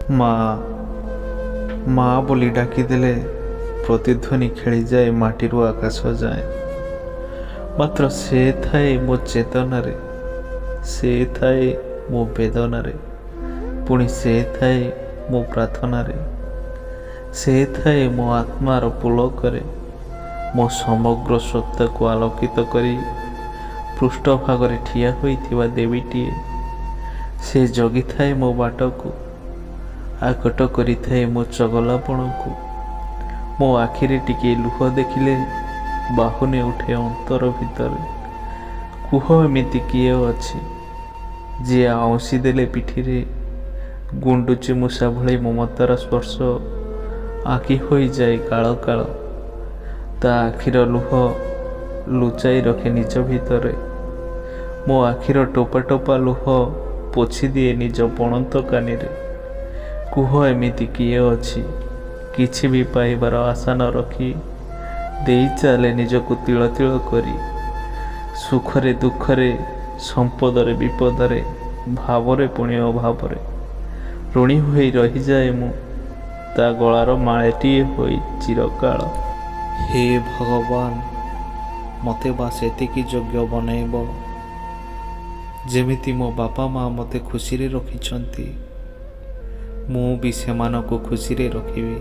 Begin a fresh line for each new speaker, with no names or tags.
ମା ମା ବୋଲି ଡାକିଦେଲେ ପ୍ରତିଧ୍ୱନି ଖେଳିଯାଏ ମାଟିରୁ ଆକାଶ ଯାଏ। ମାତ୍ର ସେ ଥାଏ ମୋ ଚେତନାରେ, ସେ ଥାଏ ମୋ ବେଦନାରେ, ପୁଣି ସେ ଥାଏ ମୋ ପ୍ରାର୍ଥନାରେ, ସେ ଥାଏ ମୋ ଆତ୍ମାର ପୁଲକରେ। ମୋ ସମଗ୍ର ସତ୍ତାକୁ ଆଲୋକିତ କରି ପୃଷ୍ଠଭାଗରେ ଠିଆ ହୋଇଥିବା ଦେବୀଟିଏ। ସେ ଜଗିଥାଏ ମୋ ବାଟକୁ, ଆକଟ କରିଥାଏ ମୋ ଚଗଲାପଣକୁ। ମୋ ଆଖିରେ ଟିକିଏ ଲୁହ ଦେଖିଲେ ବାହୁନି ଉଠେ ଅନ୍ତର ଭିତରେ। କୁହ ଏମିତି କିଏ ଅଛି ଯିଏ ଆଉଁସି ଦେଲେ ପିଠିରେ ଗୁଣ୍ଡୁଚି ମୂଷା ଭଳି ମମତାର ସ୍ପର୍ଶ ଆଖି ହୋଇଯାଏ କାଳ କାଳ। ତା ଆଖିର ଲୁହ ଲୁଚାଇ ରଖେ ନିଜ ଭିତରେ। ମୋ ଆଖିର ଟୋପା ଟୋପା ଲୁହ ପୋଛିଦିଏ ନିଜ ପଣତ କାନିରେ। କୁହ ଏମିତି କିଏ ଅଛି କିଛି ବି ପାଇବାର ଆଶା ନ ରଖି ଦେଇ ଚାଲେ ନିଜକୁ ତିଳ ତିଳ କରି। ସୁଖରେ ଦୁଃଖରେ, ସମ୍ପଦରେ ବିପଦରେ, ଭାବରେ ପୁଣି ଅଭାବରେ ଋଣୀ ହୋଇ ରହିଯାଏ ମୁଁ ତା ଗଳାର ମାଳଟିଏ ହୋଇ ଚିରକାଳ। ହେ ଭଗବାନ, ମୋତେ ବାସ୍ ଏତିକି ଯୋଗ୍ୟ ବନେଇବ ଯେମିତି ମୋ ବାପା ମା ମୋତେ ଖୁସିରେ ରଖିଛନ୍ତି, ମୁଁ ବି ସେମାନଙ୍କୁ ଖୁସିରେ ରଖିବି।